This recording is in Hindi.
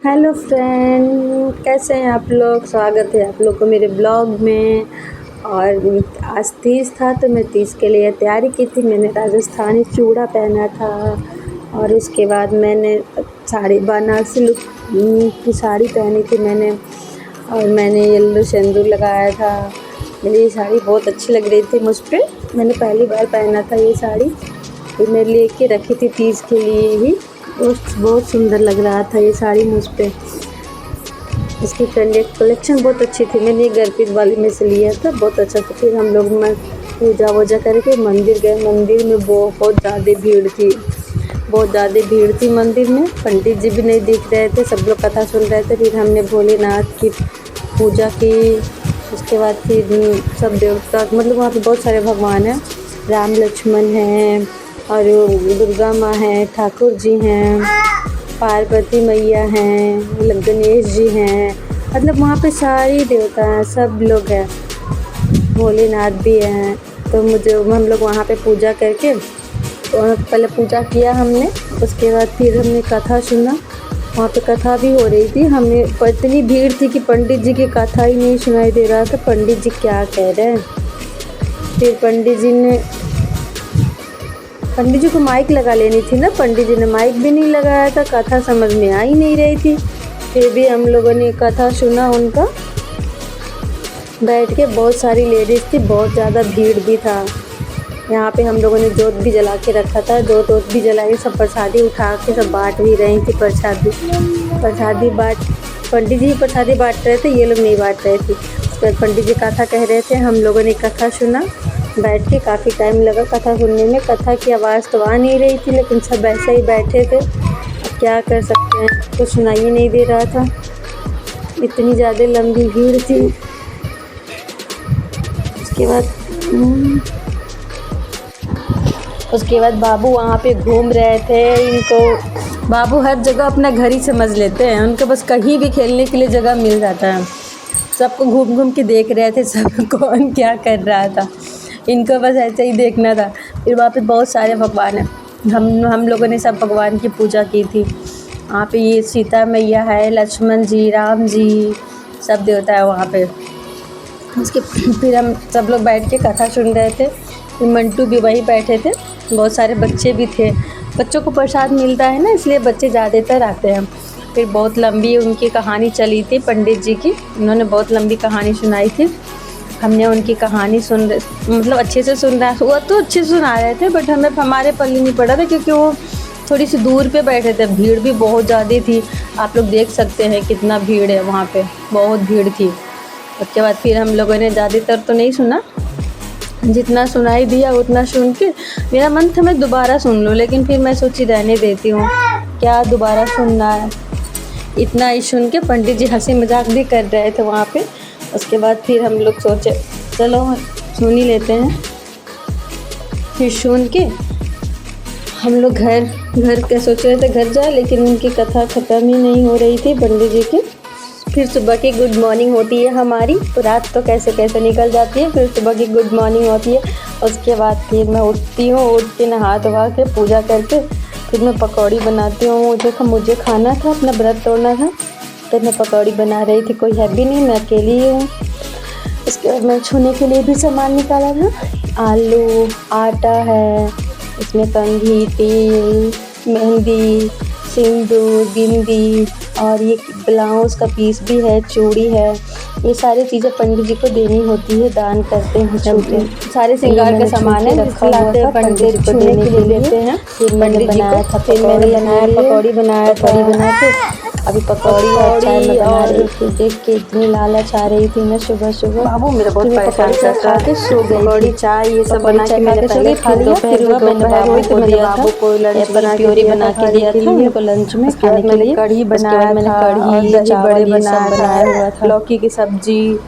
हेलो फ्रेंड, कैसे हैं आप लोग। स्वागत है आप लोग को मेरे ब्लॉग में। और आज तीज था तो मैं तीज के लिए तैयारी की थी। मैंने राजस्थानी चूड़ा पहना था और उसके बाद मैंने साड़ी बनारसी लुक की साड़ी पहनी थी मैंने। और मैंने येलो सिंदूर लगाया था। मुझे ये साड़ी बहुत अच्छी लग रही थी मुझ पर। मैंने पहली बार पहना था ये साड़ी, ये मैं लेके रखी थी तीज के लिए ही। बहुत सुंदर लग रहा था ये साड़ी मुझ पे। इसकी कलेक्शन बहुत अच्छी थी। मैंने गर्पित वाली में से लिया था, बहुत अच्छा था। फिर हम लोग में पूजा वूजा करके मंदिर गए। मंदिर में बहुत ज़्यादा भीड़ थी, बहुत ज़्यादा भीड़ थी मंदिर में। पंडित जी भी नहीं दिख रहे थे, सब लोग कथा सुन रहे थे। फिर हमने भोलेनाथ की पूजा की। उसके बाद फिर सब देवता, मतलब वहाँ पे बहुत सारे भगवान हैं, राम लक्ष्मण हैं और दुर्गा माँ हैं, ठाकुर जी हैं, पार्वती मैया हैं, गणेश जी हैं। मतलब वहाँ पे सारी देवता हैं, सब लोग हैं, भोलेनाथ भी हैं। तो हम लोग वहाँ पे पूजा करके, पहले पूजा किया हमने। उसके बाद फिर हमने कथा सुना। वहाँ पे कथा भी हो रही थी। हमने इतनी भीड़ थी कि पंडित जी की कथा ही नहीं सुनाई दे रहा था, पंडित जी क्या कह रहे हैं। फिर पंडित जी को माइक लगा लेनी थी ना, पंडित जी ने माइक भी नहीं लगाया था, कथा समझ में आ ही नहीं रही थी। फिर भी हम लोगों ने कथा सुना उनका बैठ के। बहुत सारी लेडीज़ थी, बहुत ज़्यादा भीड़ भी था। यहाँ पे हम लोगों ने जोत भी जला के रखा था, जोत भी जला के सब प्रसादी उठा के सब बांट भी रही थी। प्रसादी पंडित जी प्रसादी बांट रहे थे, ये लोग नहीं बांट रहे थे। उसके बाद पंडित जी कथा कह रहे थे, हम लोगों ने कथा सुना बैठ के। काफ़ी टाइम लगा कथा सुनने में। कथा की आवाज़ तो आ नहीं रही थी, लेकिन सब ऐसे ही बैठे थे। अब क्या कर सकते हैं, कुछ सुनाई ही नहीं दे रहा था, इतनी ज़्यादा लंबी भीड़ थी। उसके बाद बाबू वहाँ पे घूम रहे थे। बाबू हर जगह अपना घर ही समझ लेते हैं, उनको बस कहीं भी खेलने के लिए जगह मिल जाता है। सबको घूम घूम के देख रहे थे, सब कौन क्या कर रहा था, इनको बस ऐसे ही देखना था। फिर वहाँ पे बहुत सारे भगवान हैं। हम लोगों ने सब भगवान की पूजा की थी। वहाँ पे ये सीता मैया है, लक्ष्मण जी, राम जी, सब देवता है वहाँ पे। फिर हम सब लोग बैठ के कथा सुन रहे थे। फिर मंटू भी वहीं बैठे थे, बहुत सारे बच्चे भी थे। बच्चों को प्रसाद मिलता है ना, इसलिए बच्चे ज़्यादातर आते हैं। फिर बहुत लंबी उनकी कहानी चली थी पंडित जी की, उन्होंने बहुत लंबी कहानी सुनाई थी। हमने उनकी कहानी मतलब अच्छे से सुन रहा हुआ तो अच्छे से सुना रहे थे, बट हमारे पल्ले नहीं पड़ा था, क्योंकि वो थोड़ी सी दूर पे बैठे थे। भीड़ भी बहुत ज़्यादा थी, आप लोग देख सकते हैं कितना भीड़ है वहाँ पे, बहुत भीड़ थी। उसके बाद फिर हम लोगों ने ज़्यादातर तो नहीं सुना, जितना सुनाई दिया उतना सुन के मेरा मन था मैं दोबारा सुन लूँ, लेकिन फिर मैं सोची रहने देती हूँ, क्या दोबारा सुनना है। इतना ही सुन के पंडित जी हंसी मजाक भी कर रहे थे वहाँ पे। उसके बाद फिर हम लोग सोचे चलो सुन ही लेते हैं। फिर सुन के हम लोग घर के सोच रहे थे घर जाए, लेकिन उनकी कथा ख़त्म ही नहीं हो रही थी पंडित जी की। फिर सुबह की गुड मॉर्निंग होती है हमारी, रात तो कैसे कैसे निकल जाती है, फिर सुबह की गुड मॉर्निंग होती है। उसके बाद फिर मैं उठती हूँ, उठ के नहा धोवा के पूजा करके फिर मैं पकौड़ी बनाती हूँ। मुझे खाना था, अपना व्रत तोड़ना था, तो मैं पकौड़ी बना रही थी। कोई है भी नहीं, मैं अकेली हूँ। उसके बाद मैं छूने के लिए भी सामान निकाला था, आलू, आटा है, इसमें कंघी, तेल, मेहंदी, सिंदूर, बिंदी और ये ब्लाउज़ का पीस भी है, चूड़ी है। ये सारी चीज़ें पंडित जी को देनी होती है, दान करते हैं जब सारे श्रृंगार का सामान है लाते हैं पंडित जी को देने के लिए देते हैं। फिर मैंने बनाया था, फिर मैंने बनाया पकौड़ी बना के अभी पकौड़ी और देख के इतनी लालच आ रही थी मैं सुबह बाबू मेरा बहुत परेशान कर रहा था। सो गई, पकौड़ी चाय ये सब बना के मैंने पहले खा लिया। फिर मैंने बाबू को लंच बना के दिया था उनको लंच में खाने के लिए। कढ़ी बनाया था, दही बड़े बनाया हुआ था, लौकी की सब्जी।